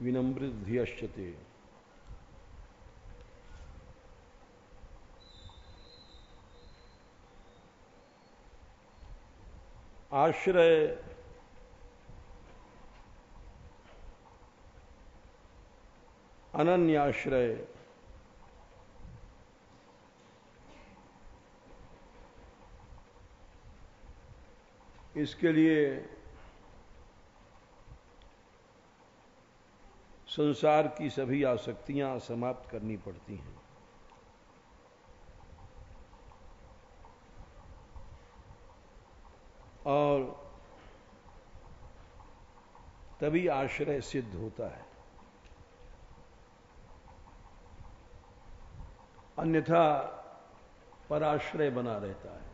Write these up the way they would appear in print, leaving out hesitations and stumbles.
विनम्र धियश्चते। आश्रय अनन्याश्रय इसके लिए संसार की सभी आसक्तियां समाप्त करनी पड़ती हैं। और तभी आश्रय सिद्ध होता है, अन्यथा पराश्रय बना रहता है।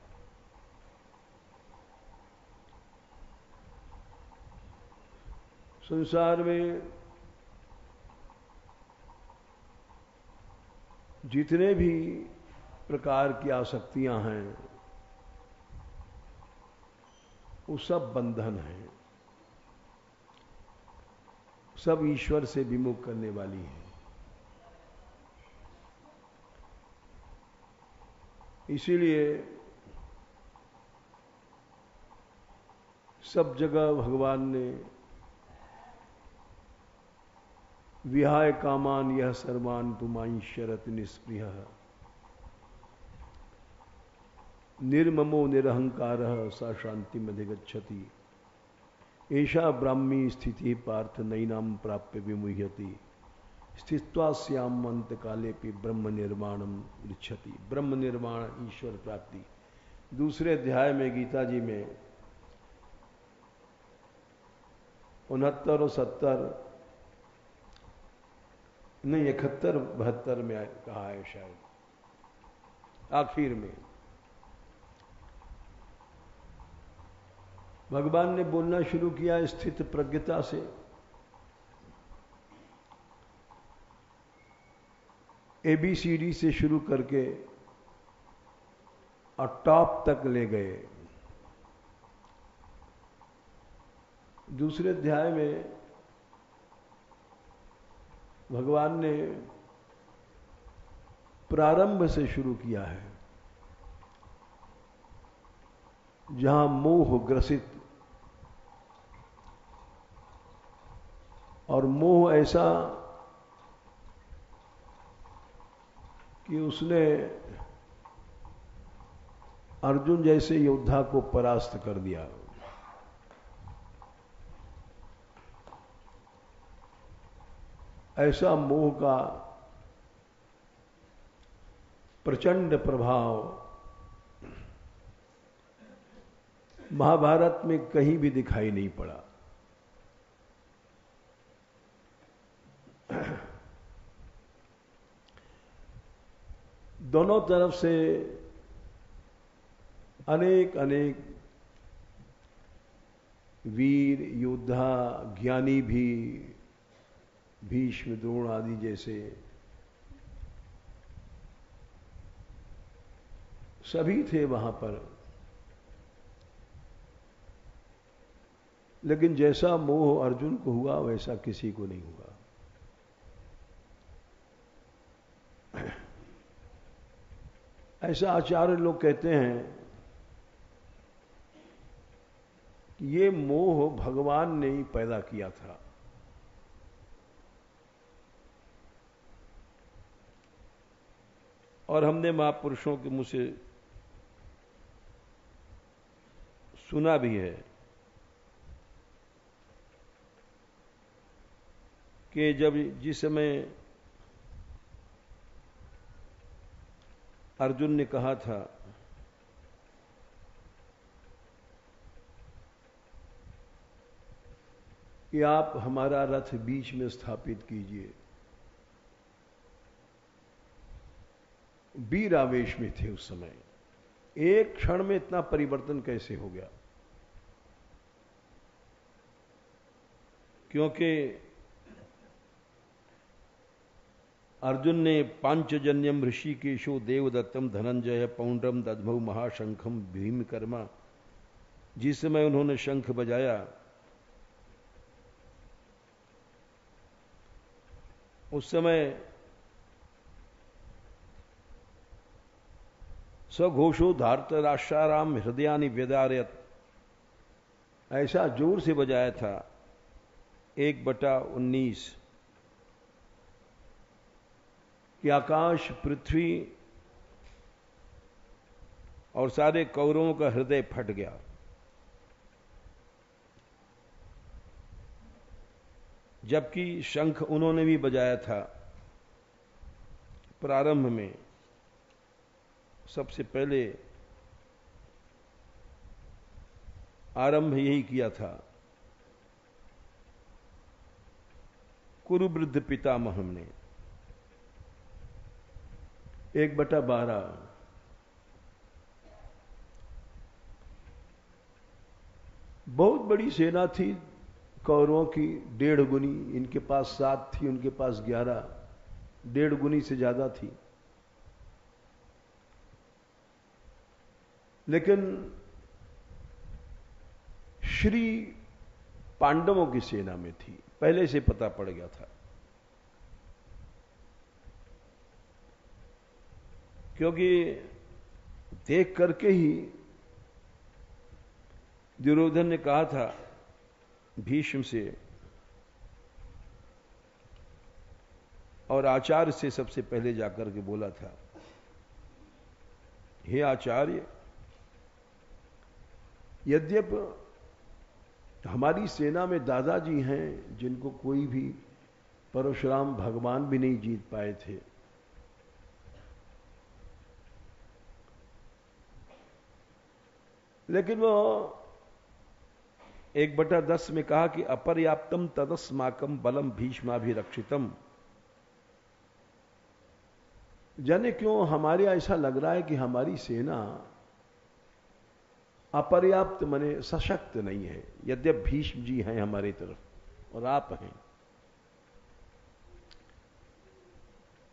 संसार में जितने भी प्रकार की आसक्तियां हैं वो सब बंधन हैं, सब ईश्वर से विमुख करने वाली हैं। इसीलिए सब जगह भगवान ने विहाय कामान यह सर्वान पुमाई शरत निष्प्रिय निर्ममो निरहंकार सा शांति मधिगच्छति ऐशा ब्राह्मी स्थिति पार्थ नैनाम प्राप्य विमुह्यति स्थित्वा श्याम अंत काले पे ब्रह्म निर्माणम गृच्छति। ब्रह्म निर्माण ईश्वर प्राप्ति। दूसरे अध्याय में गीता जी में 69 और 70 नहीं 71 72 में कहा है शायद आखिर में भगवान ने बोलना शुरू किया स्थित प्रज्ञता से। ABCD से शुरू करके और टॉप तक ले गए। दूसरे अध्याय में भगवान ने प्रारंभ से शुरू किया है, जहां मोह ग्रसित और मोह ऐसा कि उसने अर्जुन जैसे योद्धा को परास्त कर दिया। ऐसा मोह का प्रचंड प्रभाव महाभारत में कहीं भी दिखाई नहीं पड़ा। दोनों तरफ से अनेक अनेक वीर योद्धा ज्ञानी भी भीष्म द्रोण आदि जैसे सभी थे वहां पर, लेकिन जैसा मोह अर्जुन को हुआ वैसा किसी को नहीं हुआ। ऐसा आचार्य लोग कहते हैं कि ये मोह भगवान ने ही पैदा किया था। और हमने महापुरुषों के मुंह से सुना भी है कि जिस समय अर्जुन ने कहा था कि आप हमारा रथ बीच में स्थापित कीजिए, वीर आवेश में थे उस समय। एक क्षण में इतना परिवर्तन कैसे हो गया? क्योंकि अर्जुन ने पांचजन्यम ऋषिकेशो देवदत्तम धनंजय पौंड्रम दधमऊ महाशंखम भीमकर्मा, जिस समय उन्होंने शंख बजाया उस समय सघोषो धार्तराष्ट्राराम हृदयानि व्यदारयत, ऐसा जोर से बजाया था 1/19 कि आकाश, पृथ्वी और सारे कौरवों का हृदय फट गया। जबकि शंख उन्होंने भी बजाया था प्रारंभ में, सबसे पहले आरंभ यही किया था कुरुवृद्ध पितामह ने। 1/12 बहुत बड़ी सेना थी कौरवों की, 1.5 गुनी। इनके पास 7 थी, उनके पास 11, 1.5 गुनी से ज्यादा थी। लेकिन श्री पांडवों की सेना में थी, पहले से पता पड़ गया था। क्योंकि देख करके ही दुर्योधन ने कहा था भीष्म से और आचार्य से सबसे पहले जाकर के बोला था, हे आचार्य, यद्यप हमारी सेना में दादाजी हैं जिनको कोई भी परशुराम भगवान भी नहीं जीत पाए थे, लेकिन वो 1/10 में कहा कि अपर्याप्तम तदस्माकम बलम भीष्माभिरक्षितम। जाने क्यों हमारे ऐसा लग रहा है कि हमारी सेना अपर्याप्त माने सशक्त नहीं है, यद्यप भीष्म जी हैं हमारी तरफ और आप हैं,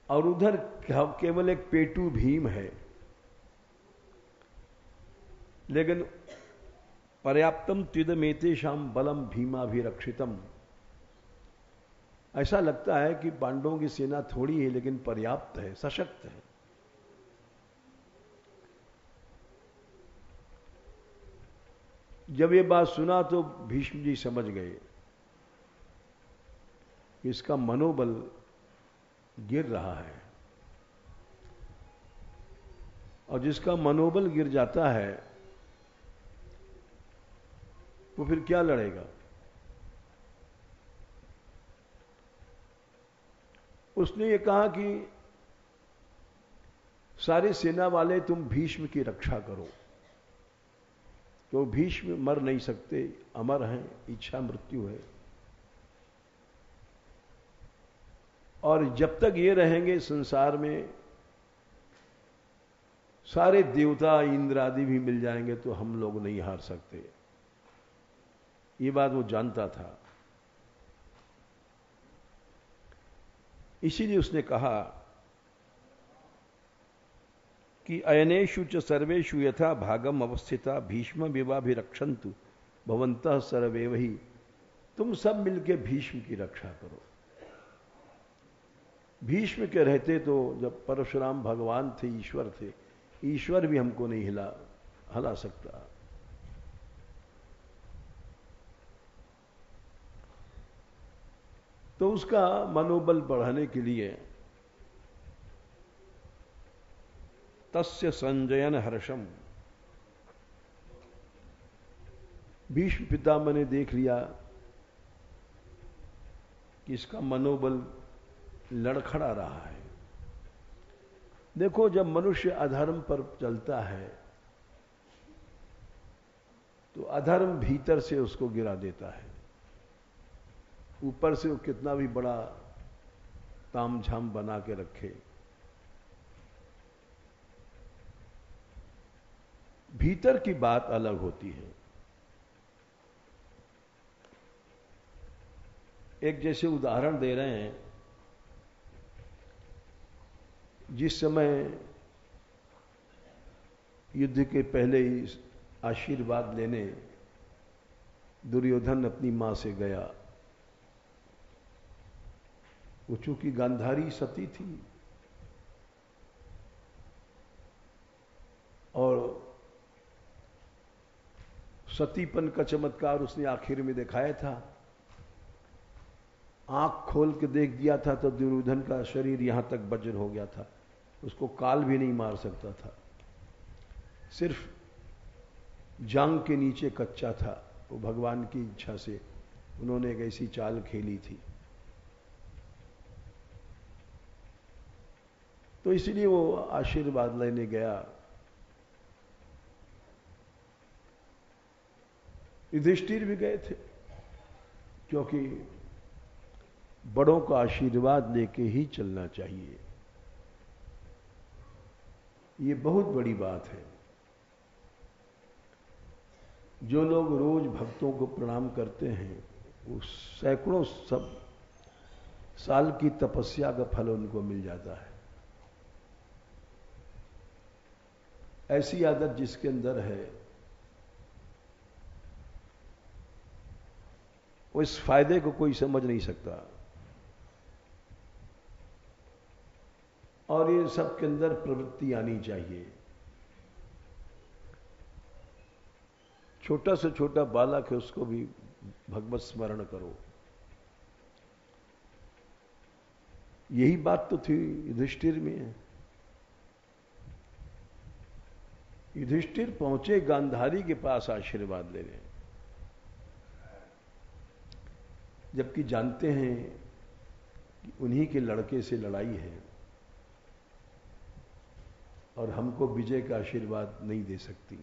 और उधर केवल एक पेटू भीम है। लेकिन पर्याप्तम त्विदमेतेषाम बलम भीमाभिरक्षितम, ऐसा लगता है कि पांडवों की सेना थोड़ी है लेकिन पर्याप्त है, सशक्त है। जब ये बात सुना तो भीष्म जी समझ गए कि इसका मनोबल गिर रहा है, और जिसका मनोबल गिर जाता है वो फिर क्या लड़ेगा। उसने ये कहा कि सारे सेना वाले तुम भीष्म की रक्षा करो, तो भीष्म मर नहीं सकते, अमर हैं, इच्छा मृत्यु है, और जब तक ये रहेंगे संसार में सारे देवता इंद्र आदि भी मिल जाएंगे तो हम लोग नहीं हार सकते। ये बात वो जानता था, इसीलिए उसने कहा कि अयनेषु च सर्वेषु यथा भागम अवस्थिता भीष्म विवाभिरक्षन्तु भवन्तः सर्वेव ही। तुम सब मिलके भीष्म की रक्षा करो। भीष्म के रहते तो, जब परशुराम भगवान थे, ईश्वर थे, ईश्वर भी हमको नहीं हिला सकता। तो उसका मनोबल बढ़ाने के लिए तस्य संजयन हर्षम, भीष्म पितामह ने देख लिया कि इसका मनोबल लड़खड़ा रहा है। देखो, जब मनुष्य अधर्म पर चलता है तो अधर्म भीतर से उसको गिरा देता है, ऊपर से वो कितना भी बड़ा तामझाम बना के रखे, भीतर की बात अलग होती है। एक जैसे उदाहरण दे रहे हैं, जिस समय युद्ध के पहले ही आशीर्वाद लेने दुर्योधन अपनी मां से गया, वो चूंकि गांधारी सती थी और सतीपन का चमत्कार उसने आखिर में दिखाया था। आंख खोल के देख दिया था तो दुर्योधन का शरीर यहां तक वज्र हो गया था, उसको काल भी नहीं मार सकता था, सिर्फ जांग के नीचे कच्चा था। वो भगवान की इच्छा से उन्होंने एक ऐसी चाल खेली थी। तो इसलिए वो आशीर्वाद लेने गया। युधिष्ठिर भी गए थे, क्योंकि बड़ों का आशीर्वाद लेके ही चलना चाहिए। ये बहुत बड़ी बात है। जो लोग रोज भक्तों को प्रणाम करते हैं, वो सैकड़ों सब साल की तपस्या का फल उनको मिल जाता है। ऐसी आदत जिसके अंदर है, वो इस फायदे को कोई समझ नहीं सकता। और ये सबके अंदर प्रवृत्ति आनी चाहिए। छोटा से छोटा बालक है, उसको भी भगवत स्मरण करो। यही बात तो थी युधिष्ठिर में। युधिष्ठिर पहुंचे गांधारी के पास आशीर्वाद लेने, जबकि जानते हैं कि उन्हीं के लड़के से लड़ाई है और हमको विजय का आशीर्वाद नहीं दे सकती।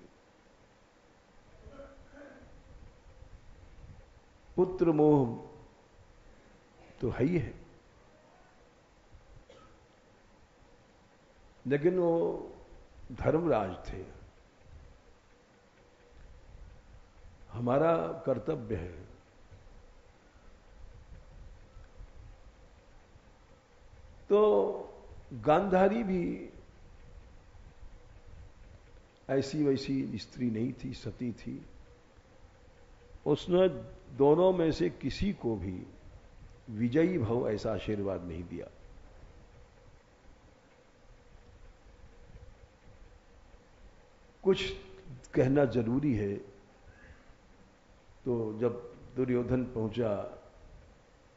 पुत्र मोह तो है ही है, लेकिन वो धर्मराज थे। हमारा कर्तव्य है तो गांधारी भी ऐसी वैसी स्त्री नहीं थी, सती थी। उसने दोनों में से किसी को भी विजयी भव ऐसा आशीर्वाद नहीं दिया। कुछ कहना जरूरी है। तो जब दुर्योधन पहुंचा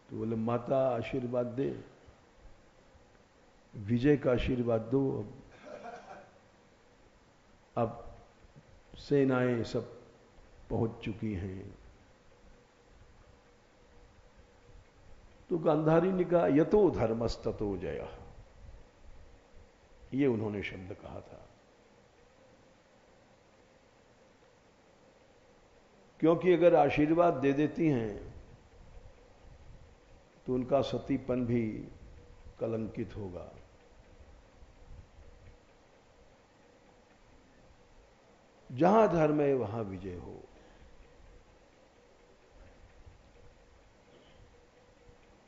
तो बोले, माता आशीर्वाद दे, विजय का आशीर्वाद दो। अब सेनाएं सब पहुंच चुकी हैं। तो गांधारी ने कहा, यतो धर्मस्ततो जय, ये उन्होंने शब्द कहा था। क्योंकि अगर आशीर्वाद दे देती हैं तो उनका सतीपन भी कलंकित होगा। जहां धर्म है वहां विजय हो।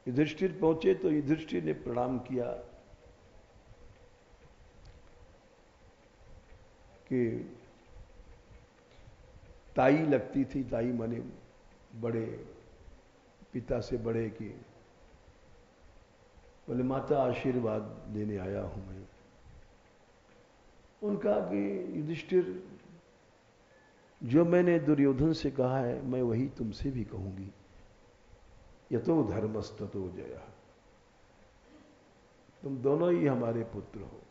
युधिष्ठिर पहुंचे तो युधिष्ठिर ने प्रणाम किया कि ताई लगती थी, ताई माने बड़े, पिता से बड़े की। बोले, माता आशीर्वाद देने आया हूं मैं। उनका कि युधिष्ठिर, जो मैंने दुर्योधन से कहा है मैं वही तुमसे भी कहूंगी, यतो धर्मस्ततो जय। तुम दोनों ही हमारे पुत्र हो।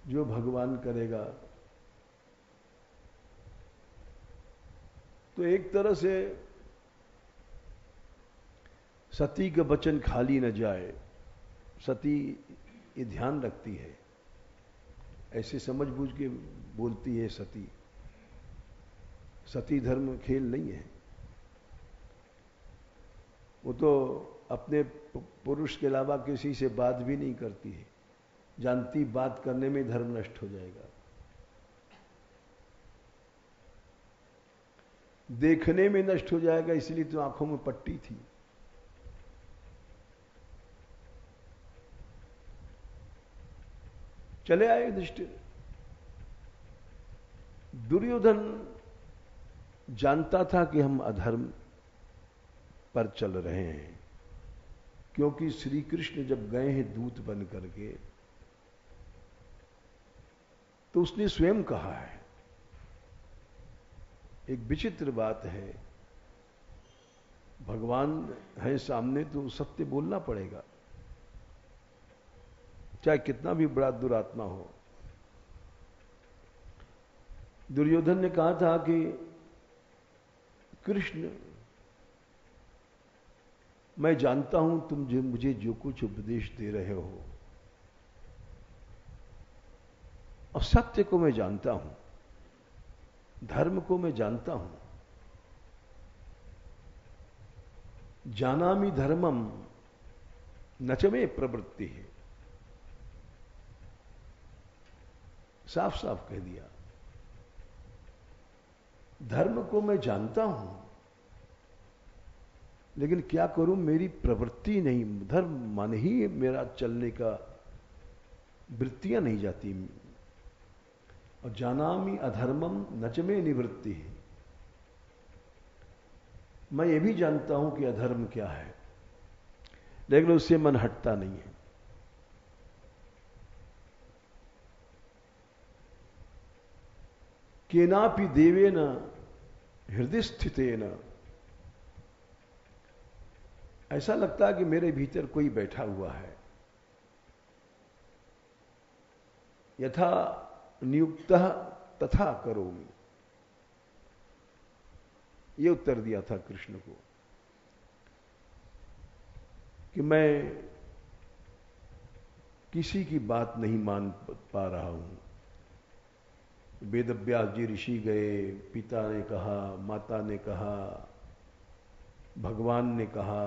जो भगवान करेगा। तो एक तरह से सती का वचन खाली न जाए, सती ये ध्यान रखती है, ऐसे समझ बूझ के बोलती है सती। सती धर्म खेल नहीं है। वो तो अपने पुरुष के अलावा किसी से बात भी नहीं करती है, जानती बात करने में धर्म नष्ट हो जाएगा। देखने में नष्ट हो जाएगा, इसलिए तो आंखों में पट्टी थी। चले आए युधिष्ठिर। दुर्योधन जानता था कि हम अधर्म पर चल रहे हैं, क्योंकि श्री कृष्ण जब गए हैं दूत बन करके, तो उसने स्वयं कहा है, एक विचित्र बात है, भगवान है सामने तो सत्य बोलना पड़ेगा, चाहे कितना भी बड़ा दुरात्मा हो। दुर्योधन ने कहा था कि कृष्ण, मैं जानता हूं तुम जो मुझे जो कुछ उपदेश दे रहे हो, और सत्य को मैं जानता हूं, धर्म को मैं जानता हूं। जानामि धर्मम न च मे प्रवृत्ति है, साफ साफ कह दिया। धर्म को मैं जानता हूं, लेकिन क्या करूं, मेरी प्रवृत्ति नहीं, धर्म मन ही मेरा चलने का वृत्तियां नहीं जाती। और जानामि अधर्मम न च मे निवृत्ति है, मैं ये भी जानता हूं कि अधर्म क्या है, लेकिन उससे मन हटता नहीं है। केनापि देवेन हृदय स्थितेन, ऐसा लगता है कि मेरे भीतर कोई बैठा हुआ है। यथा नियुक्तः तथा करोमि, ये उत्तर दिया था कृष्ण को कि मैं किसी की बात नहीं मान पा रहा हूं। वेदव्यास जी ऋषि गए, पिता ने कहा, माता ने कहा, भगवान ने कहा,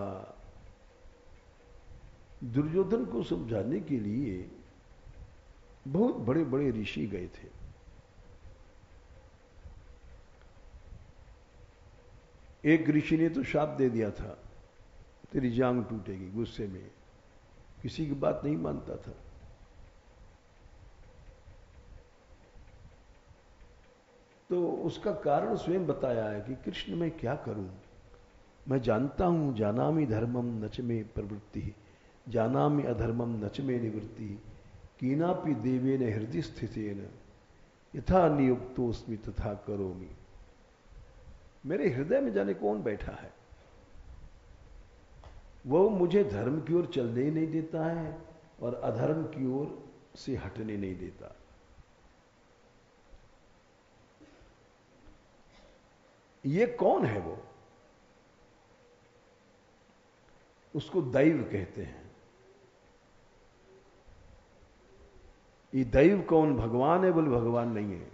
दुर्योधन को समझाने के लिए बहुत बड़े बड़े ऋषि गए थे। एक ऋषि ने तो शाप दे दिया था, तेरी जांग टूटेगी, गुस्से में, किसी की बात नहीं मानता था। तो उसका कारण स्वयं बताया है कि कृष्ण मैं क्या करूं, मैं जानता हूं जानामि धर्मम न च मे प्रवृत्ति, जानामि अधर्मम न च मे निवृत्ति, कीनापि देवेन हृदय स्थितेन यथा नियुक्तोस्मि तथा करोमि। मेरे हृदय में जाने कौन बैठा है, वो मुझे धर्म की ओर चलने ही नहीं देता है और अधर्म की ओर से हटने नहीं देता। ये कौन है वो? उसको दैव कहते हैं। ये दैव कौन? भगवान है? बोले भगवान नहीं है।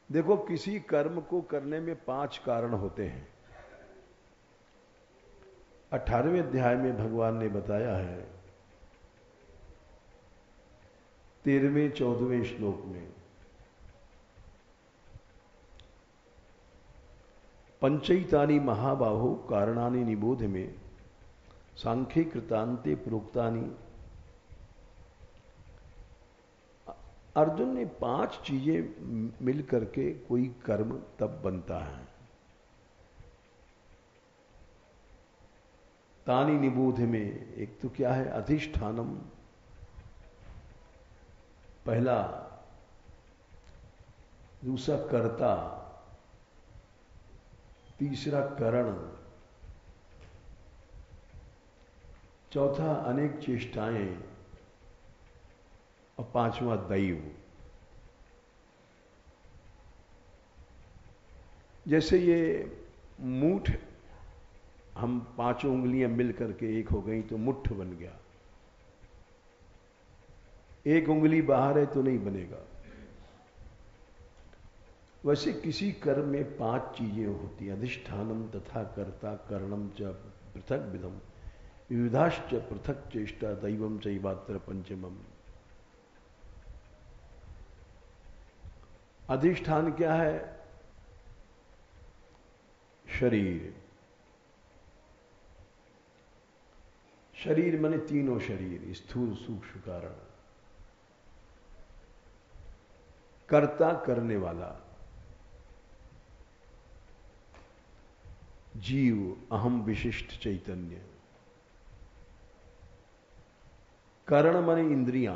देखो, किसी कर्म को करने में 5 कारण होते हैं। 18वें अध्याय में भगवान ने बताया है, 13वें 14वें श्लोक में, पंचैतानि महाबाहो कारणानि निबोध में सांख्ये कृतांते प्रोक्तानि। अर्जुन ने 5 चीजें मिल करके कोई कर्म तब बनता है। तानि निबोध में एक तो क्या है? अधिष्ठानम, पहला। दूसरा कर्ता, तीसरा करण, चौथा अनेक चेष्टाएं, और 5वां दैव। जैसे ये मूठ, हम 5 उंगलियां मिल करके एक हो गई तो मुट्ठ बन गया। एक उंगली बाहर है तो नहीं बनेगा। वैसे किसी कर्म में 5 चीजें होती हैं, अधिष्ठानम तथा कर्ता करणम च पृथक विधम विविधाश्च पृथक चेष्टा दैवम चैवात्र पंचमम। अधिष्ठान क्या है? शरीर। शरीर माने तीनों शरीर, स्थूल सूक्ष्म कारण। कर्ता, करने वाला। जीव अहम विशिष्ट चैतन्य। कारण माने इंद्रियां।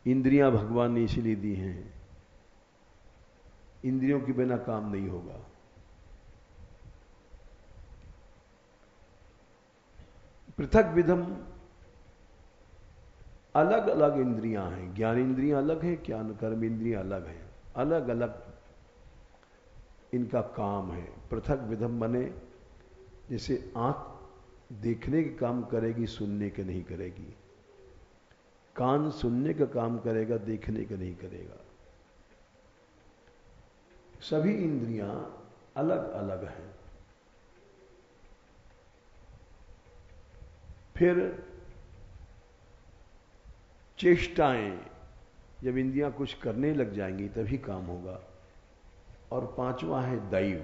इंद्रियां भगवान ने इसीलिए दी हैं, इंद्रियों के बिना काम नहीं होगा। पृथक विधम, अलग अलग इंद्रियां हैं। ज्ञान इंद्रियां अलग है, ज्ञान कर्म इंद्रियां अलग है, अलग अलग इनका काम है। पृथक विधम बने, जैसे आंख देखने के काम करेगी, सुनने के नहीं करेगी। कान सुनने का काम करेगा, देखने का नहीं करेगा। सभी इंद्रियां अलग अलग हैं। फिर चेष्टाएं, जब इंद्रियां कुछ करने लग जाएंगी तभी काम होगा। और पांचवा है दैव।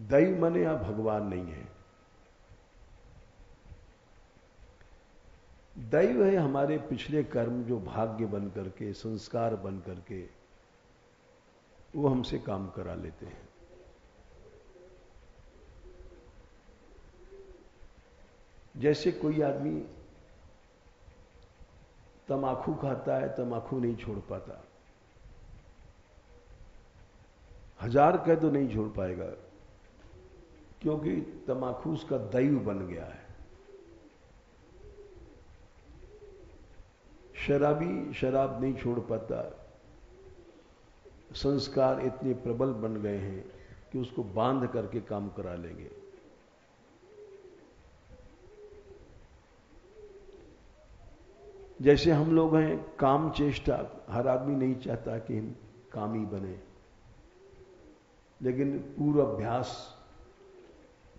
दैव माने आप भगवान नहीं है। दैव है हमारे पिछले कर्म जो भाग्य बन करके, संस्कार बन करके वो हमसे काम करा लेते हैं। जैसे कोई आदमी तमाकू खाता है, तमाकू नहीं छोड़ पाता, 1000 कह तो नहीं छोड़ पाएगा, क्योंकि तमाकू उसका दैव बन गया है। शराबी शराब नहीं छोड़ पाता, संस्कार इतने प्रबल बन गए हैं कि उसको बांध करके काम करा लेंगे। जैसे हम लोग हैं काम चेष्टा, हर आदमी नहीं चाहता कि हम कामी बने, लेकिन पूर्वाभ्यास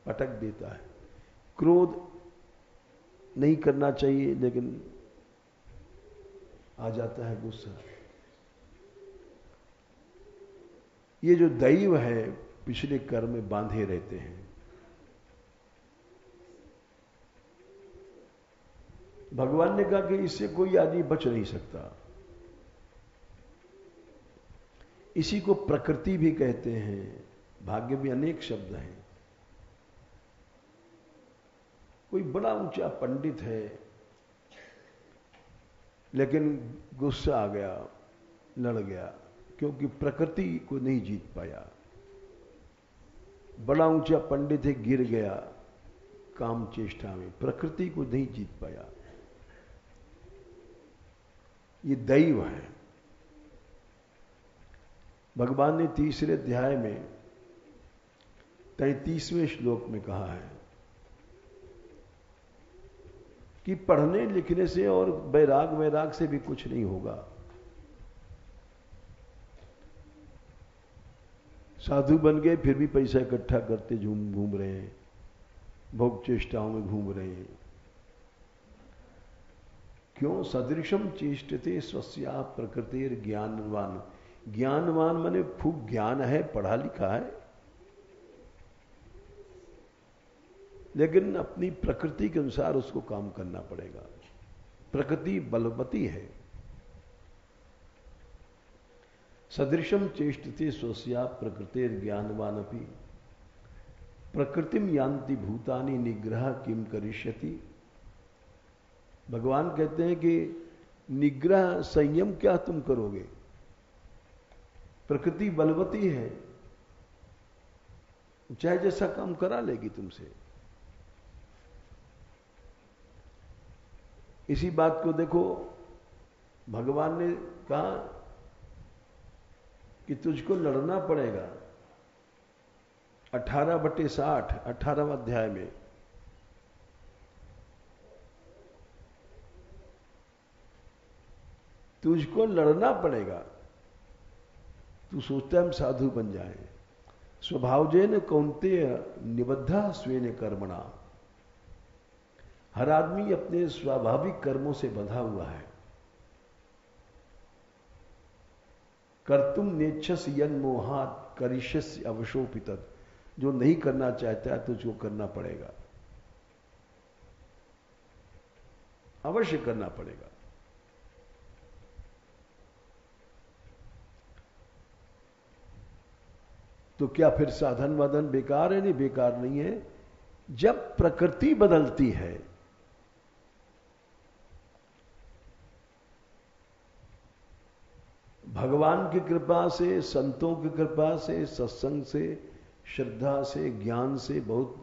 पटक देता है। क्रोध नहीं करना चाहिए, लेकिन आ जाता है गुस्सा। ये जो दैव है पिछले कर्म में बांधे रहते हैं। भगवान ने कहा कि इससे कोई आदमी बच नहीं सकता। इसी को प्रकृति भी कहते हैं। भाग्य में अनेक शब्द हैं। कोई बड़ा ऊंचा पंडित है, लेकिन गुस्सा आ गया, लड़ गया, क्योंकि प्रकृति को नहीं जीत पाया। बड़ा ऊंचा पंडित है, गिर गया काम चेष्टा में, प्रकृति को नहीं जीत पाया। ये दैव है। भगवान ने तीसरे अध्याय में 33वें श्लोक में कहा है कि पढ़ने लिखने से और वैराग से भी कुछ नहीं होगा। साधु बन गए फिर भी पैसा इकट्ठा करते घूम रहे हैं, भोग चेष्टाओं में घूम रहे हैं। क्यों? सदृशम चेष्टते स्वस्या प्रकृतिर ज्ञानवान। ज्ञानवान माने खूब ज्ञान है, पढ़ा लिखा है, लेकिन अपनी प्रकृति के अनुसार उसको काम करना पड़ेगा। प्रकृति बलवती है। सदृशम चेष्टते स्वस्या प्रकृतिर ज्ञानवान अपि प्रकृतिम यान्ति भूतानि निग्रह किम करिष्यति। भगवान कहते हैं कि निग्रह संयम क्या तुम करोगे? प्रकृति बलवती है, चाहे जैसा काम करा लेगी तुमसे। इसी बात को देखो, भगवान ने कहा कि तुझको लड़ना पड़ेगा। 18/60 18वें अध्याय में तुझको लड़ना पड़ेगा। तू सोचता है हम साधु बन जाएं। स्वभावजेन कौन्तेय निबद्धा स्वेन कर्मणा। हर आदमी अपने स्वाभाविक कर्मों से बंधा हुआ है। कर्तुम नेच्छस यन मोहात करिष्यस्य अवशोपितत्। जो नहीं करना चाहता है तुझको करना पड़ेगा, अवश्य करना पड़ेगा। तो क्या फिर साधन वाधन बेकार है? नहीं, बेकार नहीं है। जब प्रकृति बदलती है, भगवान की कृपा से, संतों की कृपा से, सत्संग से, श्रद्धा से, ज्ञान से बहुत,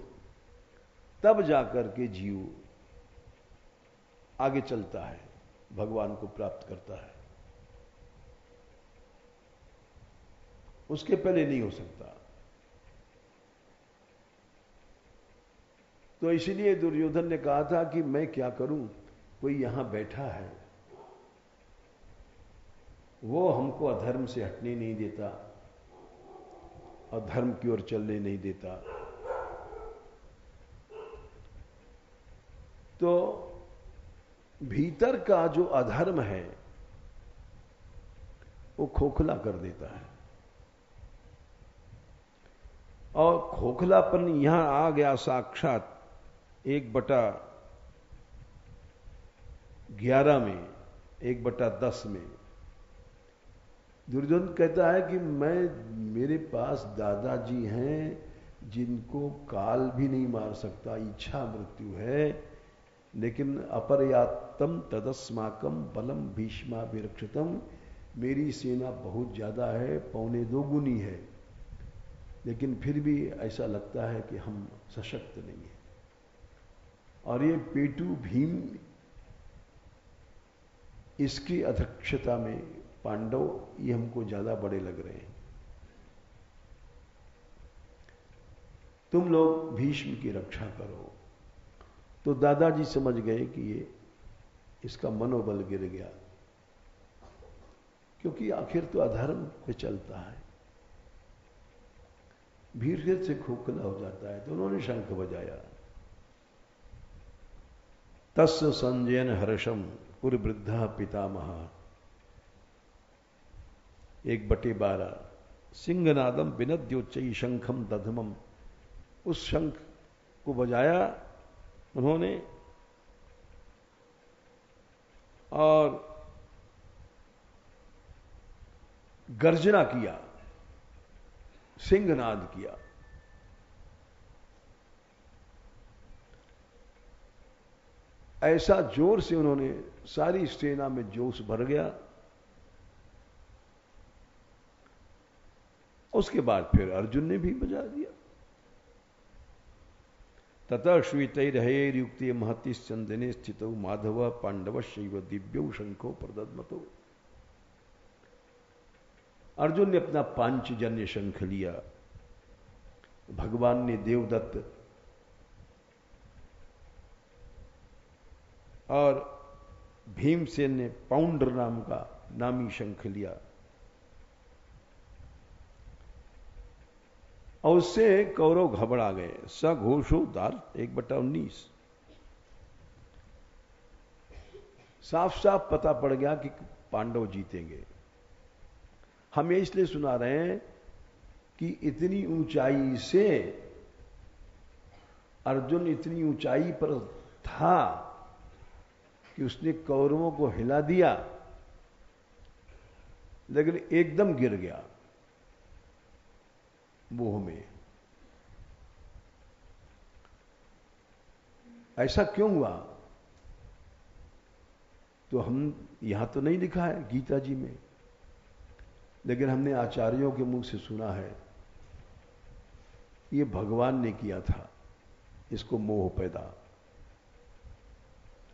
तब जाकर के जीव आगे चलता है, भगवान को प्राप्त करता है। उसके पहले नहीं हो सकता। तो इसीलिए दुर्योधन ने कहा था कि मैं क्या करूं, कोई यहां बैठा है, वो हमको अधर्म से हटने नहीं देता और धर्म की ओर चलने नहीं देता। तो भीतर का जो अधर्म है वो खोखला कर देता है, और खोखलापन यहां आ गया साक्षात 1/11 में, 1/10 में। दुर्योधन कहता है कि मेरे पास दादाजी हैं जिनको काल भी नहीं मार सकता, इच्छा मृत्यु है, लेकिन अपर्याप्तम तदस्माकम बलम भीष्माभिरक्षितम, मेरी सेना बहुत ज्यादा है, 2.25 गुनी है, लेकिन फिर भी ऐसा लगता है कि हम सशक्त नहीं है। और ये पेटू भीम, इसकी अध्यक्षता में पांडव ये हमको ज्यादा बड़े लग रहे हैं। तुम लोग भीष्म की रक्षा करो। तो दादाजी समझ गए कि ये इसका मनोबल गिर गया, क्योंकि आखिर तो अधर्म पे चलता है, भीड़ से खोखला हो जाता है। तो उन्होंने शंख बजाया। तस्य संजयन हर्षम पुरवृद्धा पितामह, 1/12। सिंहनादम विनद्योच्चई शंखम दधमम, उस शंख को बजाया उन्होंने और गर्जना किया, सिंहनाद किया। ऐसा जोर से उन्होंने, सारी सेना में जोश भर गया। उसके बाद फिर अर्जुन ने भी बजा दिया। ततः श्वेतैर्हयैर्युक्ते महतिश्चंदने स्थितौ माधव पांडव शैव दिव्यौ शंखो प्रदद्मतो। अर्जुन ने अपना पांचजन्य शंख लिया, भगवान ने देवदत्त और भीमसेन ने पाउंडर नाम का नामी शंख लिया, और उससे कौरव घबरा गए। सघोषो दार 1/19। साफ साफ पता पड़ गया कि पांडव जीतेंगे। हम ये इसलिए सुना रहे हैं कि इतनी ऊंचाई से अर्जुन इतनी ऊंचाई पर था कि उसने कौरवों को हिला दिया, लेकिन एकदम गिर गया मोह में। ऐसा क्यों हुआ? तो हम यहां तो नहीं लिखा है गीता जी में, लेकिन हमने आचार्यों के मुंह से सुना है, ये भगवान ने किया था इसको मोह पैदा।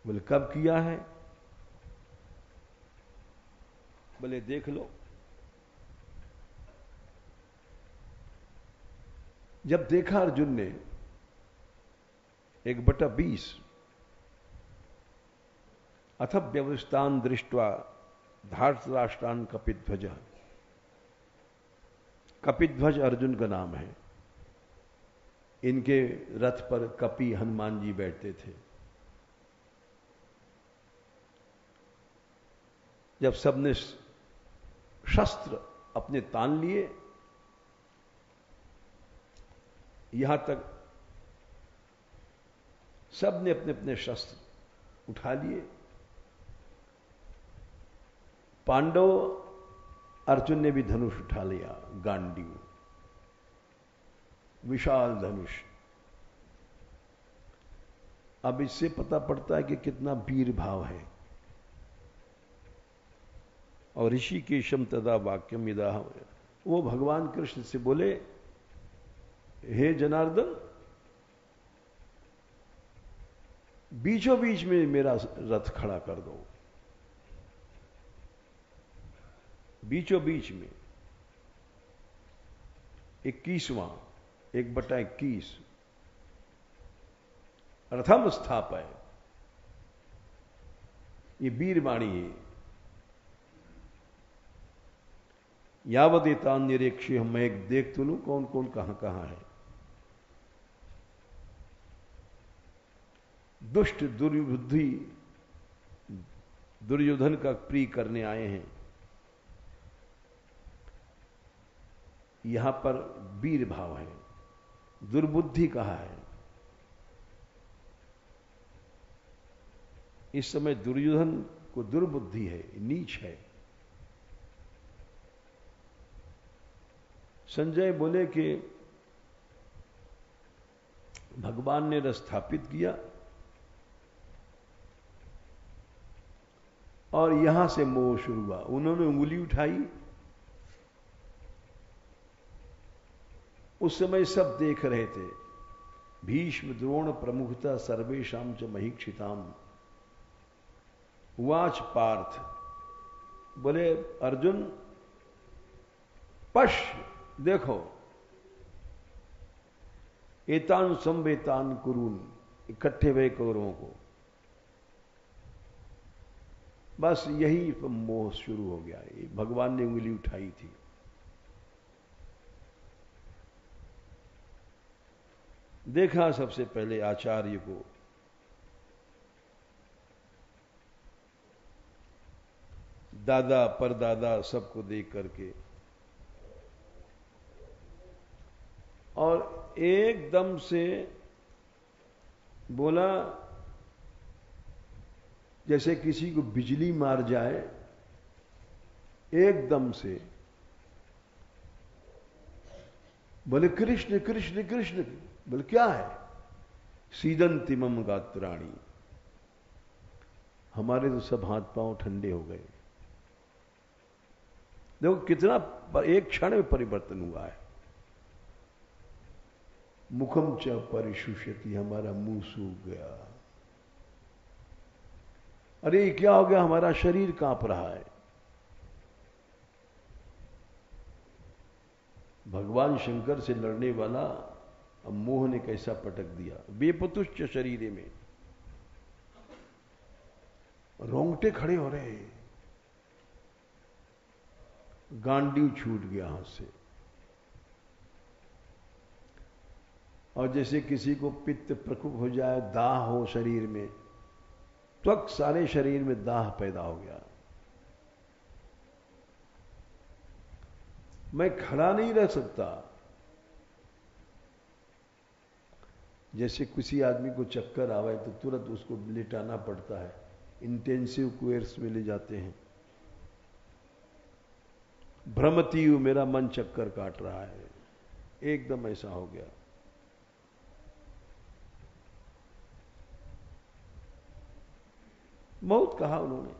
बोले कब किया है? बोले देख लो, जब देखा अर्जुन ने 1/20, अथ व्यवस्थान दृष्टवा धार्तराष्ट्रान कपिध्वज। कपिध्वज अर्जुन का नाम है। इनके रथ पर कपि हनुमान जी बैठते थे। जब सबने शस्त्र अपने तान लिए, यहां तक सबने अपने अपने शस्त्र उठा लिए। पांडव, अर्जुन ने भी धनुष उठा लिया, गांडीव। विशाल धनुष। अब इससे पता पड़ता है कि कितना वीर भाव है। और ऋषिकेशम तदा वाक्यम इदा, वो भगवान कृष्ण से बोले, हे जनार्दन, बीचों बीच में मेरा रथ खड़ा कर दो, बीचों बीच में। 21वां 1/21 रथम स्थापय, ये वीरवाणी है। यावदेतान निरीक्षे, मैं एक देख तो लूं कौन कौन कहां कहां है। दुष्ट दुर्बुद्धि दुर्योधन का प्रिय करने आए हैं। यहां पर वीर भाव है, दुर्बुद्धि कहा है। इस समय दुर्योधन को दुर्बुद्धि है, नीच है। संजय बोले कि भगवान ने रथ स्थापित किया और यहां से मोह शुरू हुआ। उन्होंने उंगली उठाई, उस समय सब देख रहे थे। भीष्म द्रोण प्रमुखता सर्वेशाम च महीक्षिताम। उवाच पार्थ, बोले अर्जुन पश, देखो, एतान संवेतान कुरून, इकट्ठे हुए कौरवों को। बस यही मोह शुरू हो गया। भगवान ने उंगली उठाई थी। देखा सबसे पहले आचार्य को, दादा परदादा सबको देख करके, और एकदम से बोला जैसे किसी को बिजली मार जाए, एकदम से बोले कृष्ण कृष्ण कृष्ण। बोले क्या है? सीदंतिमम गात्राणी, हमारे तो सब हाथ पांव ठंडे हो गए। देखो कितना एक क्षण में परिवर्तन हुआ है। मुखम च परिशुष्यति, हमारा मुंह सूख गया। अरे क्या हो गया? हमारा शरीर कांप रहा है। भगवान शंकर से लड़ने वाला अब मोह ने कैसा पटक दिया। बेपतुष्ट शरीर में रोंगटे खड़े हो रहे, गांडीव छूट गया हाथ से। और जैसे किसी को पित्त प्रकोप हो जाए, दाह हो शरीर में, त्वक सारे शरीर में दाह पैदा हो गया। मैं खड़ा नहीं रह सकता। जैसे किसी आदमी को चक्कर आवे तो तुरंत उसको लिटाना पड़ता है, इंटेंसिव केयर्स में ले जाते हैं। भ्रमती हूं, मेरा मन चक्कर काट रहा है, एकदम ऐसा हो गया। बहुत कहा उन्होंने,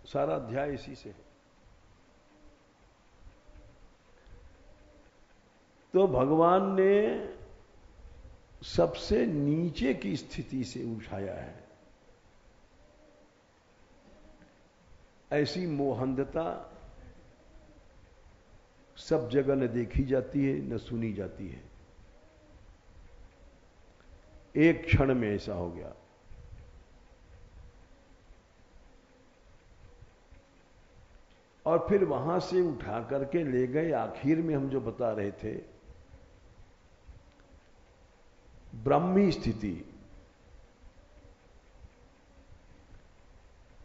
सारा अध्याय इसी से है। तो भगवान ने सबसे नीचे की स्थिति से उठाया है। ऐसी मोहंधता सब जगह न देखी जाती है न सुनी जाती है। एक क्षण में ऐसा हो गया। और फिर वहां से उठा करके ले गए। आखिर में हम जो बता रहे थे, ब्राह्मी स्थिति,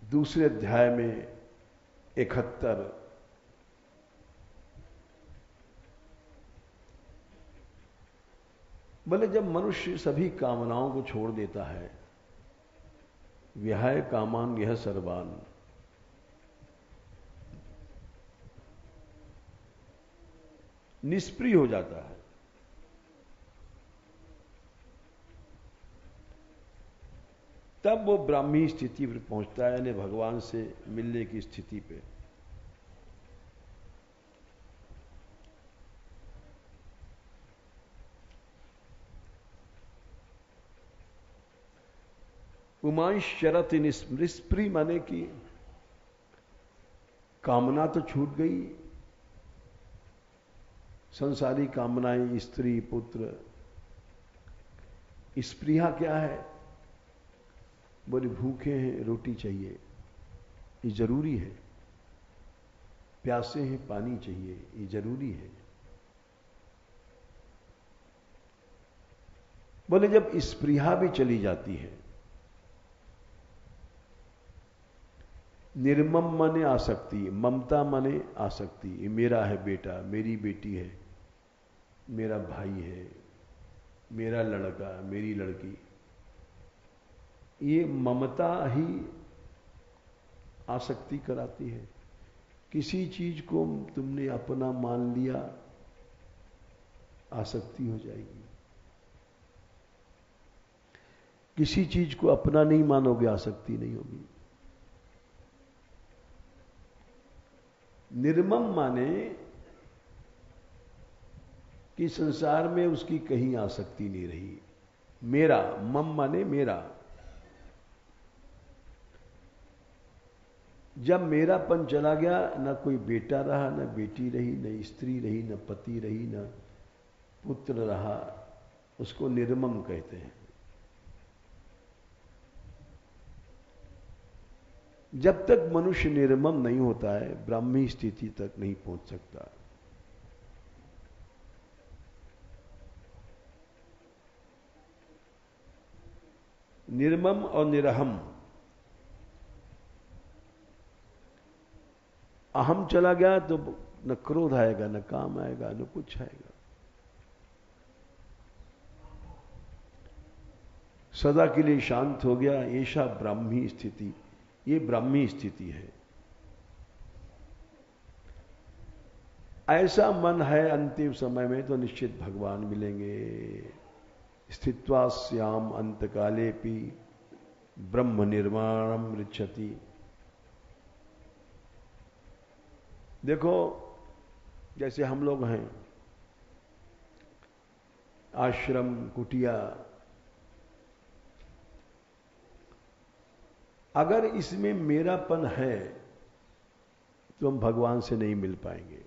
दूसरे अध्याय में 71। बोले जब मनुष्य सभी कामनाओं को छोड़ देता है, विहाय कामान यह सर्वान, निष्प्रिय हो जाता है, तब वो ब्राह्मी स्थिति पर पहुंचता है, यानी भगवान से मिलने की स्थिति पे। उमांश चरत निस्पृह माने की कामना तो छूट गई, संसारी कामनाएं, स्त्री पुत्र। स्पृहा क्या है? बोले भूखे हैं, रोटी चाहिए, ये जरूरी है। प्यासे हैं, पानी चाहिए, ये जरूरी है। बोले जब स्पृहा भी चली जाती है, निर्मम माने आसक्ति, ममता माने आसक्ति, ये मेरा है बेटा, मेरी बेटी है, मेरा भाई है, मेरा लड़का, मेरी लड़की, ये ममता ही आसक्ति कराती है। किसी चीज को तुमने अपना मान लिया, आसक्ति हो जाएगी। किसी चीज को अपना नहीं मानोगे, आसक्ति नहीं होगी। निर्मम माने कि संसार में उसकी कहीं आसक्ति नहीं रही। मेरा, मम माने मेरा। जब मेरापन चला गया, न कोई बेटा रहा, न बेटी रही, न स्त्री रही, न पति रही, न पुत्र रहा, उसको निर्मम कहते हैं। जब तक मनुष्य निर्मम नहीं होता है, ब्राह्मी स्थिति तक नहीं पहुंच सकता। निर्मम और निरहम। अहम चला गया तो न क्रोध आएगा, न काम आएगा, न कुछ आएगा। सदा के लिए शांत हो गया, ऐसा ब्राह्मी स्थिति, ये ब्राह्मी स्थिति है। ऐसा मन है अंतिम समय में तो निश्चित भगवान मिलेंगे। स्थित्वा श्याम अंतकालेपि ब्रह्म निर्माणम ऋच्छति। देखो, जैसे हम लोग हैं, आश्रम, कुटिया, अगर इसमें मेरापन है तो हम भगवान से नहीं मिल पाएंगे।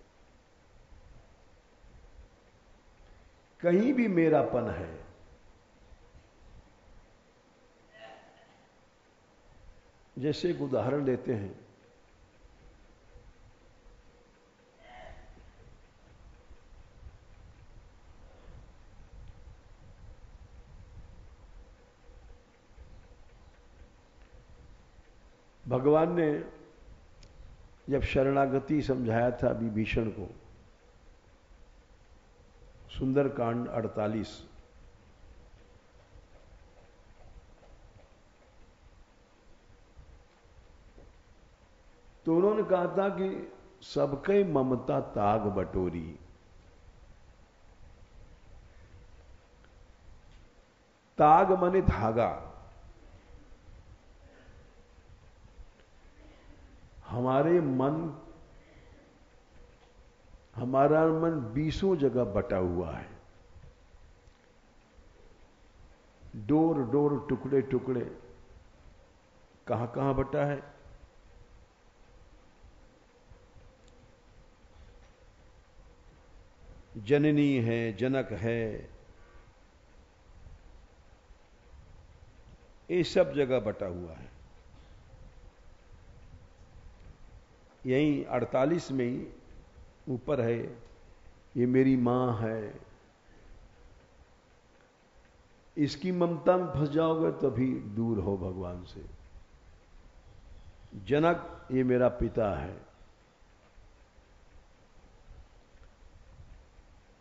कहीं भी मेरापन है, जैसे एक उदाहरण देते हैं, भगवान ने जब शरणागति समझाया था विभीषण को, सुंदरकांड 48, तो उन्होंने कहा था कि सबके ममता ताग बटोरी। ताग माने धागा। हमारा मन 20 जगह बटा हुआ है, डोर डोर, टुकड़े टुकड़े। कहां कहां बटा है? जननी है, जनक है, ये सब जगह बटा हुआ है। यही 48 में ही ऊपर है, ये मेरी मां है। इसकी ममता में फंस जाओगे तो भी दूर हो भगवान से। जनक, ये मेरा पिता है।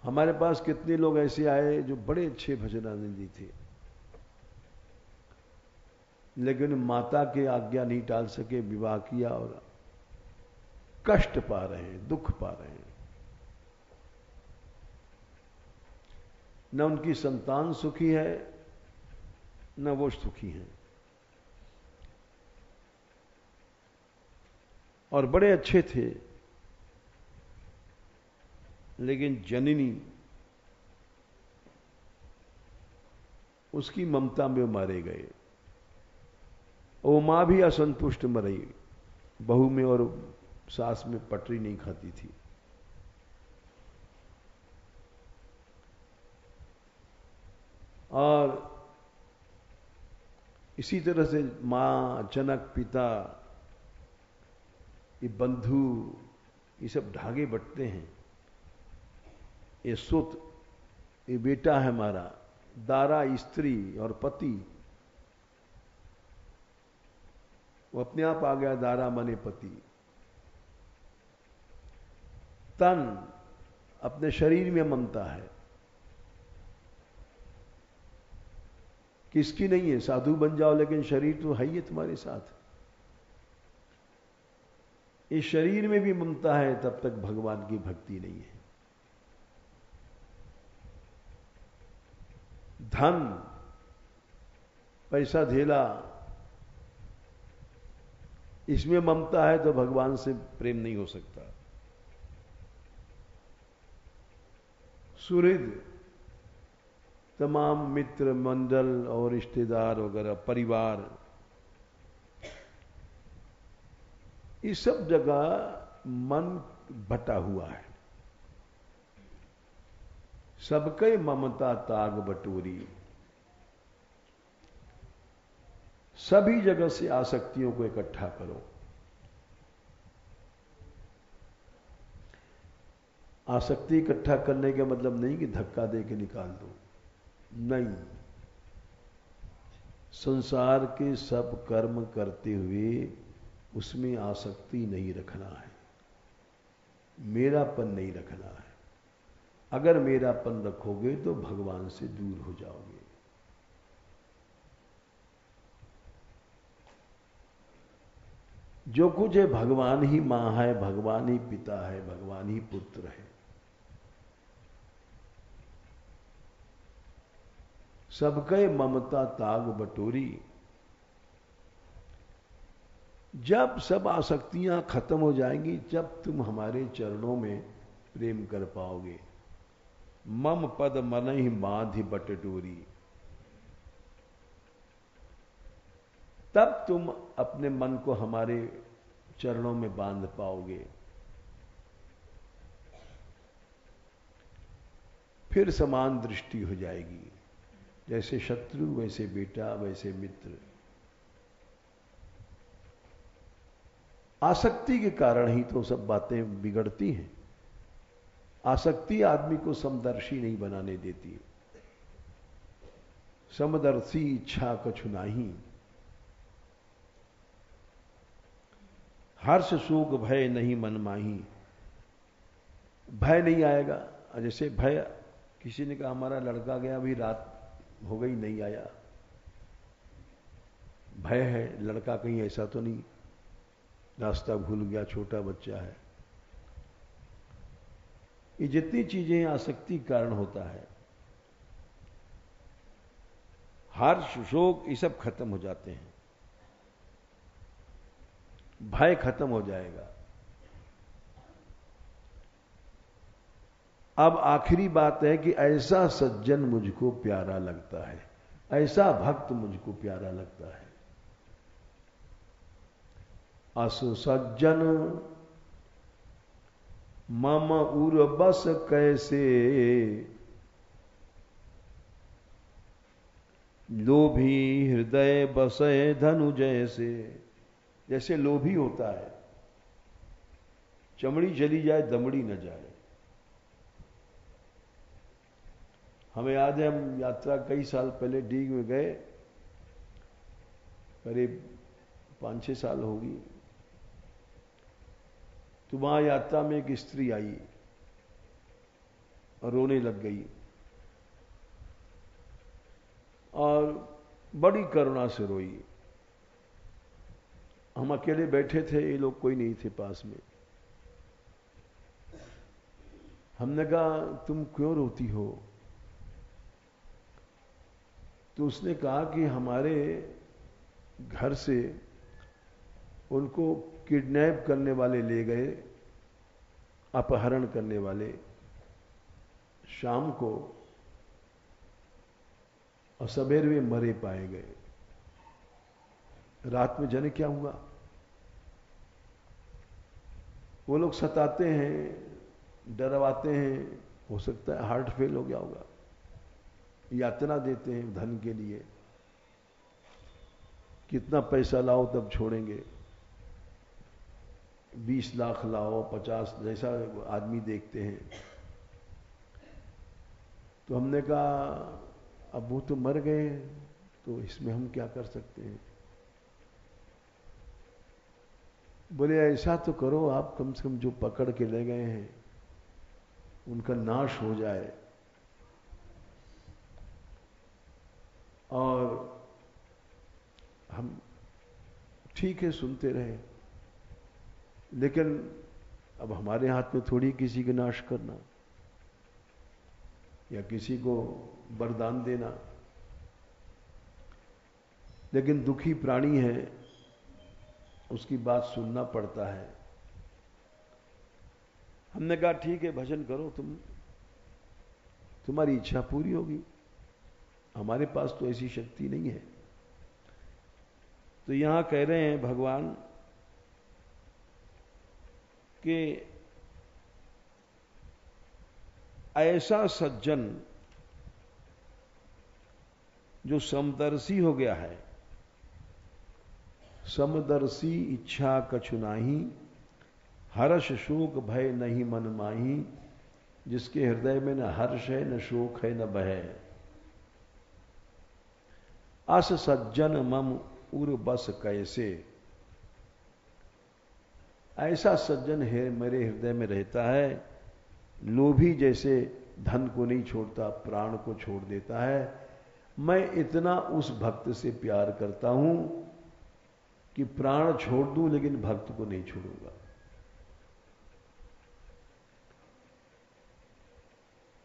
हमारे पास कितने लोग ऐसे आए जो बड़े अच्छे भजनानंदी थे, लेकिन माता की आज्ञा नहीं टाल सके, विवाह किया और कष्ट पा रहे हैं, दुख पा रहे हैं। न उनकी संतान सुखी है, न वो सुखी हैं। और बड़े अच्छे थे, लेकिन जननी उसकी ममता में मारे गए। वो मां भी असंतुष्ट मरी, बहू में और सास में पटरी नहीं खाती थी। और इसी तरह से मां, जनक, पिता, ये बंधु, ये सब धागे बटते हैं। ये सुत, ये बेटा है हमारा, दारा स्त्री और पति, वो अपने आप आ गया दारा माने पति। तन, अपने शरीर में ममता है, किसकी नहीं है? साधु बन जाओ लेकिन शरीर तो है ही तुम्हारे साथ। इस शरीर में भी ममता है, तब तक भगवान की भक्ति नहीं है। धन, पैसा, धेला, इसमें ममता है तो भगवान से प्रेम नहीं हो सकता। सुहृद, तमाम मित्र मंडल और रिश्तेदार वगैरह, परिवार, इस सब जगह मन बटा हुआ है। सबके ममता ताग बटोरी, सभी जगह से आसक्तियों को इकट्ठा करो। आसक्ति इकट्ठा करने का मतलब नहीं कि धक्का दे के निकाल दो, नहीं। संसार के सब कर्म करते हुए उसमें आसक्ति नहीं रखना है, मेरापन नहीं रखना है। अगर मेरापन रखोगे तो भगवान से दूर हो जाओगे। जो कुछ है भगवान ही मां है, भगवान ही पिता है, भगवान ही पुत्र है। सबके ममता ताग बटोरी। जब सब आसक्तियां खत्म हो जाएंगी, जब तुम हमारे चरणों में प्रेम कर पाओगे। मम पद मन ही बांधि बटडोरी, तब तुम अपने मन को हमारे चरणों में बांध पाओगे। फिर समान दृष्टि हो जाएगी, जैसे शत्रु वैसे बेटा वैसे मित्र। आसक्ति के कारण ही तो सब बातें बिगड़ती हैं। आसक्ति आदमी को समदर्शी नहीं बनाने देती। समदर्शी इच्छा कछु नाही, हर्ष शोक भय नहीं मन माही। भय नहीं आएगा। जैसे भय, किसी ने कहा हमारा लड़का गया, अभी रात हो गई नहीं आया, भय है लड़का कहीं ऐसा तो नहीं रास्ता भूल गया, छोटा बच्चा है। ये जितनी चीजें आसक्ति कारण होता है, हर्ष शोक ये सब खत्म हो जाते हैं, भय खत्म हो जाएगा। अब आखिरी बात है कि ऐसा सज्जन मुझको प्यारा लगता है, ऐसा भक्त मुझको प्यारा लगता है। असु सज्जन मम उर बस कैसे, लोभी हृदय बसे धनु जैसे। जैसे लोभी होता है, चमड़ी चली जाए दमड़ी न जाए। हमें याद है, हम यात्रा कई साल पहले डीग में गए, करीब 5-6 साल होगी। तो वहां यात्रा में एक स्त्री आई और रोने लग गई और बड़ी करुणा से रोई। हम अकेले बैठे थे, ये लोग कोई नहीं थे पास में। हमने कहा तुम क्यों रोती हो? तो उसने कहा कि हमारे घर से उनको किडनैप करने वाले ले गए, अपहरण करने वाले शाम को, और सवेरे में मरे पाए गए। रात में जाने क्या हुआ। वो लोग सताते हैं, डरवाते हैं, हो सकता है हार्ट फेल हो गया होगा, यातना देते हैं धन के लिए, कितना पैसा लाओ तब छोड़ेंगे, 20 लाख लाओ, 50, जैसा आदमी देखते हैं। तो हमने कहा अब वो तो मर गए, तो इसमें हम क्या कर सकते हैं। बोले ऐसा तो करो आप, कम से कम जो पकड़ के ले गए हैं उनका नाश हो जाए। और हम ठीक है सुनते रहे, लेकिन अब हमारे हाथ में थोड़ी किसी का नाश करना या किसी को वरदान देना। लेकिन दुखी प्राणी है, उसकी बात सुनना पड़ता है। हमने कहा ठीक है भजन करो, तुम्हारी इच्छा पूरी होगी, हमारे पास तो ऐसी शक्ति नहीं है। तो यहां कह रहे हैं भगवान कि ऐसा सज्जन जो समदर्शी हो गया है, समदर्शी इच्छा कछु नाही, हर्ष शोक भय नहीं मन माही, जिसके हृदय में न हर्ष है न शोक है न भय। अस सज्जन मम उर बस कैसे, ऐसा सज्जन है मेरे हृदय में रहता है। लोभी जैसे धन को नहीं छोड़ता, प्राण को छोड़ देता है, मैं इतना उस भक्त से प्यार करता हूं कि प्राण छोड़ दूं लेकिन भक्त को नहीं छोड़ूंगा।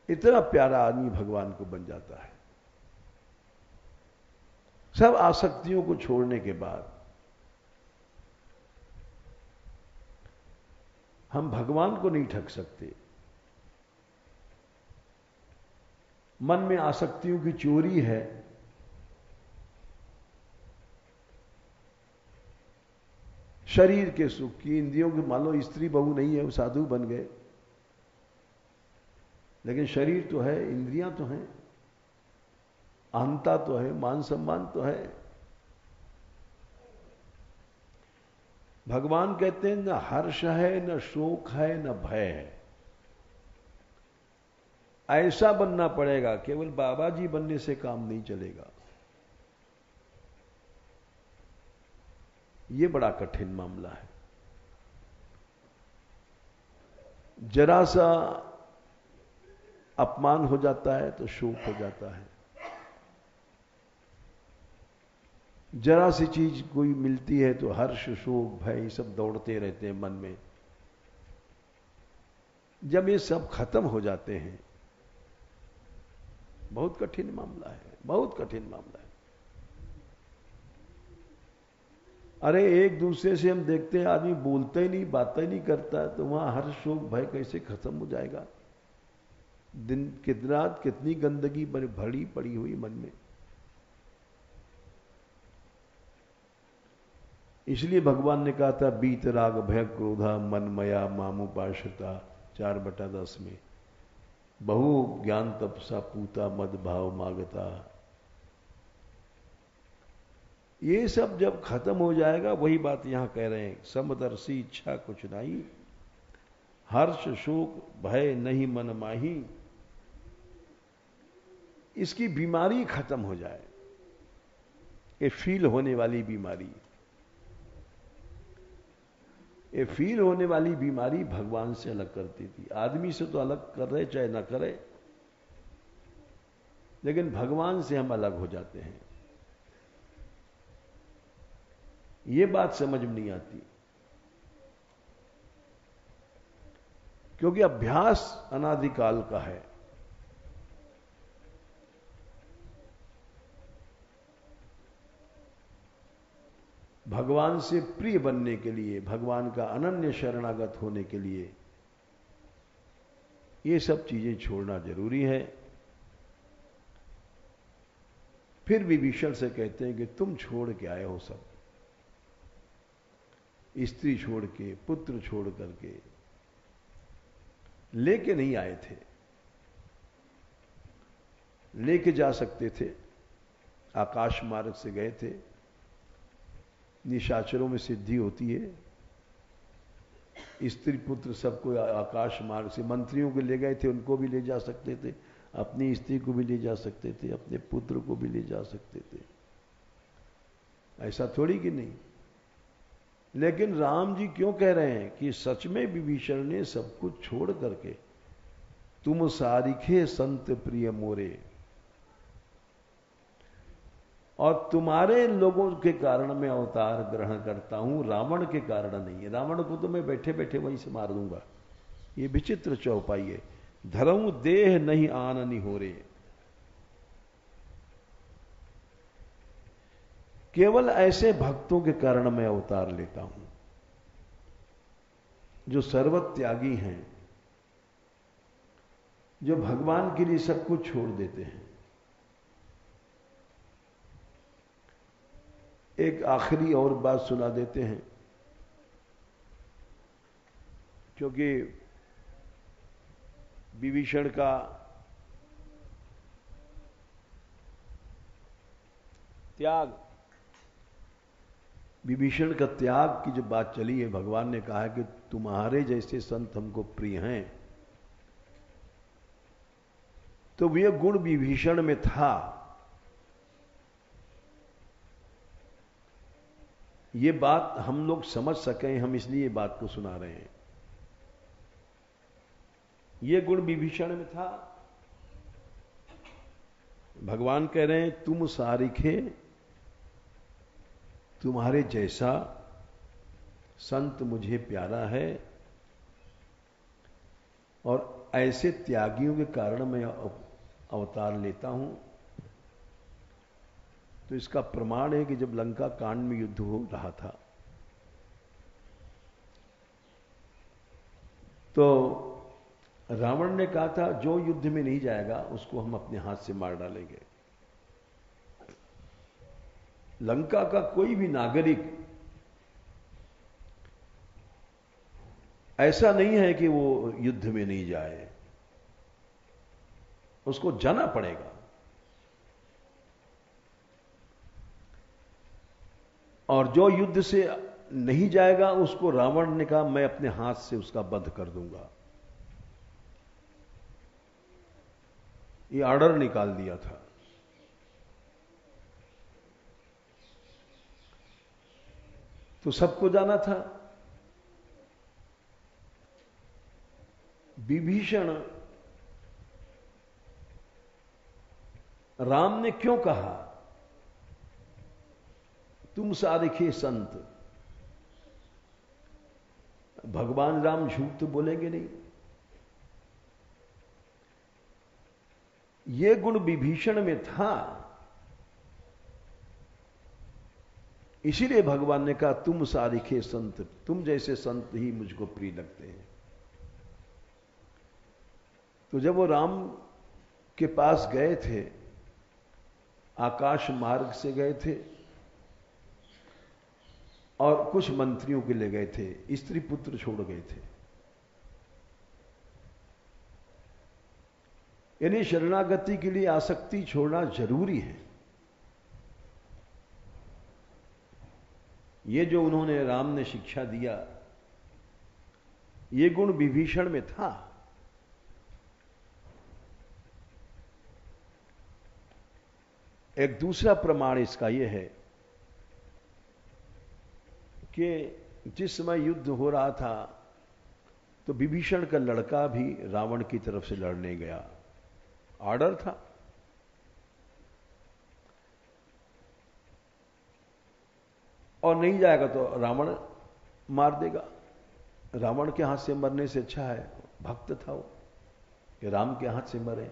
इतना प्यारा आदमी भगवान को बन जाता है। सब आसक्तियों को छोड़ने के बाद हम भगवान को नहीं ठग सकते। मन में आसक्तियों की चोरी है, शरीर के सुख की, इंद्रियों की। मान लो स्त्री बहू नहीं है, वो साधु बन गए, लेकिन शरीर तो है, इंद्रियां तो हैं, अहंता तो है, मान सम्मान तो है। भगवान कहते हैं न हर्ष है न शोक है न भय है। ऐसा बनना पड़ेगा, केवल बाबा जी बनने से काम नहीं चलेगा। ये बड़ा कठिन मामला है। जरा सा अपमान हो जाता है तो शोक हो जाता है, जरा सी चीज कोई मिलती है तो हर्ष शोक भय सब दौड़ते रहते हैं मन में। जब ये सब खत्म हो जाते हैं, बहुत कठिन मामला है, बहुत कठिन मामला है। अरे एक दूसरे से हम देखते हैं आदमी बोलता ही नहीं, बातें नहीं करता, तो वहां हर्ष शोक भय कैसे खत्म हो जाएगा। दिन कितना कितनी गंदगी भरी पड़ी हुई मन में। इसलिए भगवान ने कहा था बीत राग भय क्रोधा मन मया मामुपाश्रिता 4/10 में, बहु ज्ञान तपसा पूता मद भाव मागता। ये सब जब खत्म हो जाएगा, वही बात यहां कह रहे हैं, समदर्शी इच्छा कुछ नहीं, हर्ष शोक भय नहीं मन माही। इसकी बीमारी खत्म हो जाए, ये फील होने वाली बीमारी। ये फील होने वाली बीमारी भगवान से अलग करती थी। आदमी से तो अलग कर रहे चाहे ना करे, लेकिन भगवान से हम अलग हो जाते हैं। ये बात समझ में नहीं आती, क्योंकि अभ्यास अनादिकाल का है। भगवान से प्रिय बनने के लिए, भगवान का अनन्य शरणागत होने के लिए ये सब चीजें छोड़ना जरूरी है। फिर विभीषण से कहते हैं कि तुम छोड़ के आए हो सब, स्त्री छोड़ के, पुत्र छोड़ करके, लेके नहीं आए थे, लेके जा सकते थे, आकाश मार्ग से गए थे। निशाचरों में सिद्धि होती है, स्त्री पुत्र सबको आकाश मार्ग से, मंत्रियों को ले गए थे, उनको भी ले जा सकते थे, अपनी स्त्री को भी ले जा सकते थे, अपने पुत्र को भी ले जा सकते थे, ऐसा थोड़ी कि नहीं। लेकिन राम जी क्यों कह रहे हैं कि सच में विभीषण ने सब कुछ छोड़ करके, तुम सारिखे संत प्रिय मोरे, और तुम्हारे लोगों के कारण मैं अवतार ग्रहण करता हूं, रावण के कारण नहीं है। रावण को तो मैं बैठे बैठे वहीं से मार दूंगा, ये विचित्र चौपाई है। धरऊं देह नहीं आननी हो रे, केवल ऐसे भक्तों के कारण मैं अवतार लेता हूं जो सर्वत्यागी हैं, जो भगवान के लिए सब कुछ छोड़ देते हैं। एक आखिरी और बात सुना देते हैं, क्योंकि विभीषण का त्याग, विभीषण का त्याग की जो बात चली है, भगवान ने कहा है कि तुम्हारे जैसे संत हमको प्रिय हैं, तो वह गुण विभीषण में था। ये बात हम लोग समझ सकें, हम इसलिए ये बात को सुना रहे हैं। ये गुण विभीषण में था। भगवान कह रहे हैं तुम सारिखे, तुम्हारे जैसा संत मुझे प्यारा है, और ऐसे त्यागियों के कारण मैं अवतार लेता हूं। तो इसका प्रमाण है कि जब लंका कांड में युद्ध हो रहा था, तो रावण ने कहा था जो युद्ध में नहीं जाएगा उसको हम अपने हाथ से मार डालेंगे। लंका का कोई भी नागरिक ऐसा नहीं है कि वो युद्ध में नहीं जाए, उसको जाना पड़ेगा। और जो युद्ध से नहीं जाएगा उसको रावण ने कहा मैं अपने हाथ से उसका वध कर दूंगा, ये ऑर्डर निकाल दिया था। तो सबको जाना था। विभीषण, राम ने क्यों कहा तुम सारिखे संत? भगवान राम झूठ तो बोलेंगे नहीं। ये गुण विभीषण में था, इसीलिए भगवान ने कहा तुम सारिखे संत, तुम जैसे संत ही मुझको प्रिय लगते हैं। तो जब वो राम के पास गए थे, आकाश मार्ग से गए थे और कुछ मंत्रियों के ले गए थे, स्त्री पुत्र छोड़ गए थे। यानी शरणागति के लिए आसक्ति छोड़ना जरूरी है। ये जो उन्होंने, राम ने शिक्षा दिया, ये गुण विभीषण में था। एक दूसरा प्रमाण इसका यह है कि जिस समय युद्ध हो रहा था तो विभीषण का लड़का भी रावण की तरफ से लड़ने गया, ऑर्डर था। और नहीं जाएगा तो रावण मार देगा। रावण के हाथ से मरने से अच्छा है, भक्त था वो, कि राम के हाथ से मरे।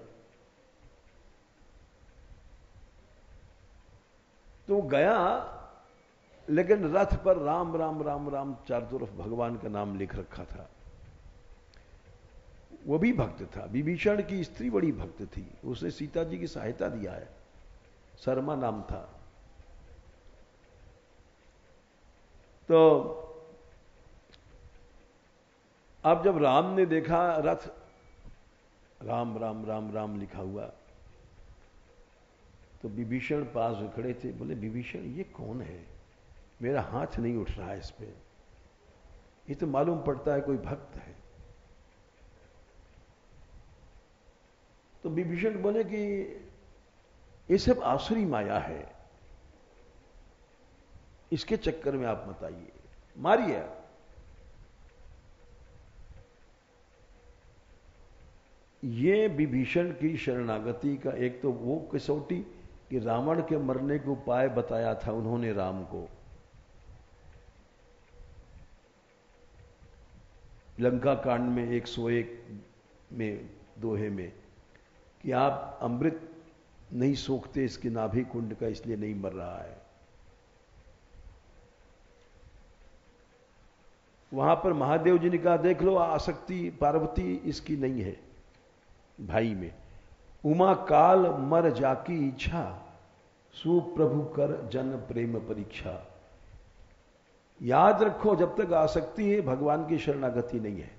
तो गया लेकिन रथ पर राम राम राम राम चारों तरफ भगवान का नाम लिख रखा था। वो भी भक्त था। विभीषण की स्त्री बड़ी भक्त थी, उसने सीता जी की सहायता दिया है, शर्मा नाम था। तो अब जब राम ने देखा रथ राम राम राम राम लिखा हुआ, तो विभीषण पास खड़े थे, बोले विभीषण ये कौन है, मेरा हाथ नहीं उठ रहा है इस पे, ये तो मालूम पड़ता है कोई भक्त है। तो विभीषण बोले कि ये सब आसुरी माया है, इसके चक्कर में आप मत आइए, मारिए। ये विभीषण की शरणागति का एक तो वो कसौटी कि रावण के मरने को उपाय बताया था उन्होंने राम को, लंका कांड में 101 में दोहे में, कि आप अमृत नहीं सोखते इसके नाभि कुंड का, इसलिए नहीं मर रहा है। वहां पर महादेव जी ने कहा देख लो आसक्ति पार्वती इसकी नहीं है भाई में, उमा काल मर जाकी इच्छा, सुप्रभु कर जन प्रेम परीक्षा। याद रखो जब तक आसक्ति है भगवान की शरणागति नहीं है।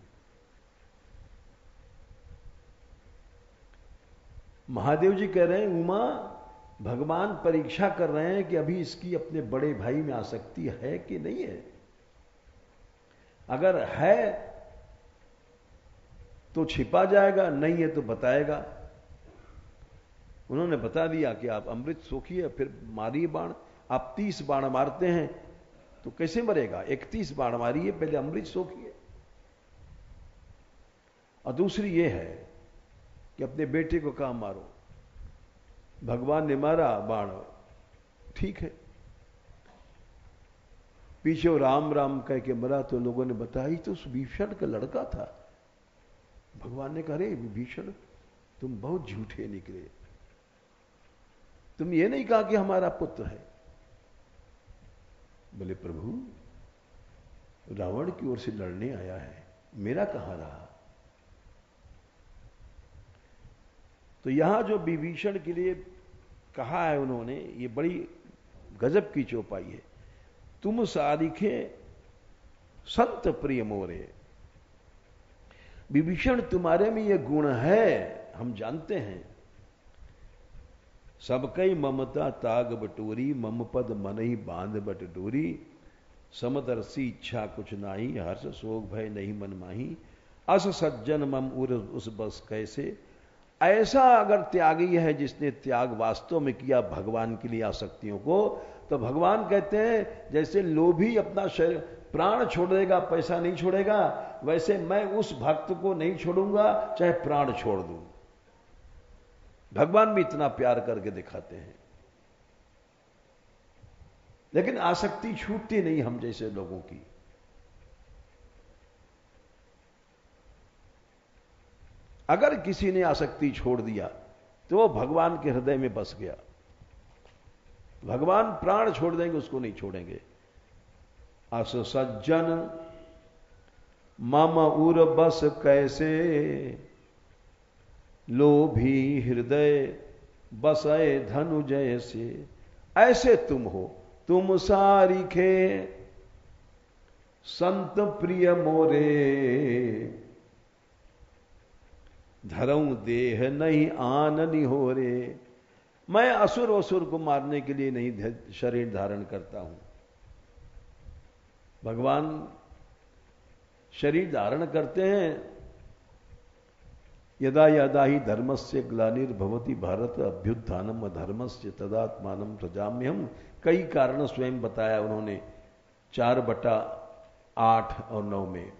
महादेव जी कह रहे हैं उमा भगवान परीक्षा कर रहे हैं कि अभी इसकी अपने बड़े भाई में आसक्ति है कि नहीं है। अगर है तो छिपा जाएगा, नहीं है तो बताएगा। उन्होंने बता दिया कि आप अमृत सोखिए, फिर मारिए बाण। आप 30 बाण मारते हैं तो कैसे मरेगा, 31 बाण मारिए, पहले अमृत सोखिए। और दूसरी ये है कि अपने बेटे को कहां मारो, भगवान ने मारा बाण, ठीक है, पीछे राम राम कह के मरा तो लोगों ने बताया तो विभीषण का लड़का था। भगवान ने कहा अरे विभीषण तुम बहुत झूठे निकले, तुम ये नहीं कहा कि हमारा पुत्र है। बोले प्रभु रावण की ओर से लड़ने आया है, मेरा कहां रहा। तो यहां जो विभीषण के लिए कहा है उन्होंने, ये बड़ी गजब की चौपाई है। तुम सारिखे संत प्रिय मोरे, विभीषण तुम्हारे में ये गुण है, हम जानते हैं। सबकई ममता ताग बटोरी, मम पद मन ही बांध बट डोरी। समदर्शी इच्छा कुछ नाही, हर्ष शोक भय नहीं मन माही। अस सज्जन मम उर उस बस कैसे। ऐसा अगर त्यागी है जिसने त्याग वास्तव में किया भगवान के लिए आसक्तियों को, तो भगवान कहते हैं जैसे लोभी अपना शरीर प्राण छोड़ देगा पैसा नहीं छोड़ेगा, वैसे मैं उस भक्त को नहीं छोड़ूंगा चाहे प्राण छोड़ दूं। भगवान भी इतना प्यार करके दिखाते हैं, लेकिन आसक्ति छूटती नहीं हम जैसे लोगों की। अगर किसी ने आसक्ति छोड़ दिया तो वो भगवान के हृदय में बस गया। भगवान प्राण छोड़ देंगे उसको नहीं छोड़ेंगे। अस सज्जन मम उर बस कैसे, लोभी हृदय बसए धनु जैसे। ऐसे तुम हो, तुम सारिखे संत प्रिय मोरे। धरऊं देह नहीं आन निहोरे। मैं असुर असुर को मारने के लिए नहीं शरीर धारण करता हूं। भगवान शरीर धारण करते हैं। यदा यदा ही धर्मस्य ग्लानिर्भवति भारत अभ्युत्थानम अधर्मस्य तदात्मानं प्रजाम्यहम्। कई कारण स्वयं बताया उन्होंने 4/8 और 9 में।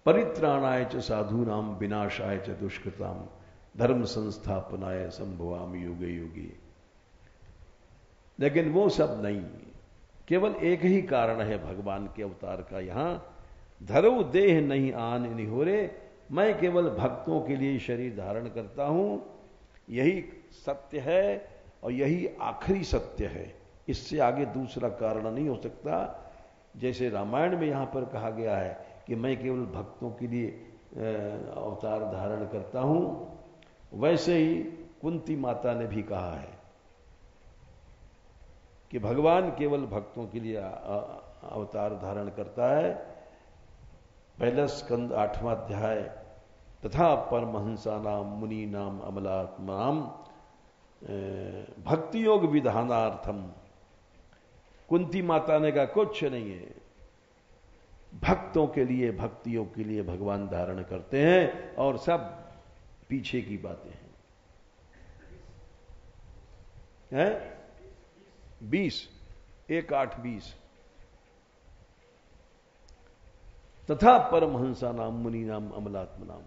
परित्राणाय च साधूनाम विनाशाय च दुष्कृताम धर्म संस्थापनाय संभवामि युगे युगे। लेकिन वो सब नहीं, केवल एक ही कारण है भगवान के अवतार का यहां। धरो देह नहीं आन निहोरे। मैं केवल भक्तों के लिए शरीर धारण करता हूं, यही सत्य है और यही आखिरी सत्य है। इससे आगे दूसरा कारण नहीं हो सकता। जैसे रामायण में यहां पर कहा गया है कि मैं केवल भक्तों के लिए अवतार धारण करता हूं, वैसे ही कुंती माता ने भी कहा है कि भगवान केवल भक्तों के लिए अवतार धारण करता है। पहला स्कंद 8वां अध्याय, तथा परमहंसा नाम मुनि नाम अमलात्माम भक्ति योग विधानार्थम। कुंती माता ने कहा कुछ नहीं है, भक्तों के लिए, भक्तियों के लिए भगवान धारण करते हैं, और सब पीछे की बातें हैं। 20, 1:8-20। तथा परमहंसा नाम मुनि नाम अमलात्म नाम।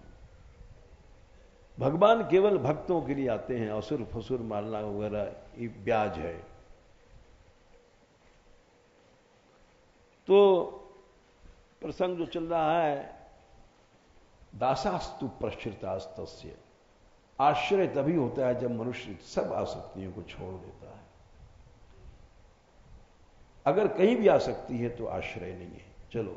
भगवान केवल भक्तों के लिए आते हैं, असुर फसुर मारना वगैरह ये ब्याज है। तो प्रसंग जो चल रहा है, दासास्तु प्रश्रितास्तस्य। आश्रय तभी होता है जब मनुष्य सब आसक्तियों को छोड़ देता है। अगर कहीं भी आसक्ति है तो आश्रय नहीं है। चलो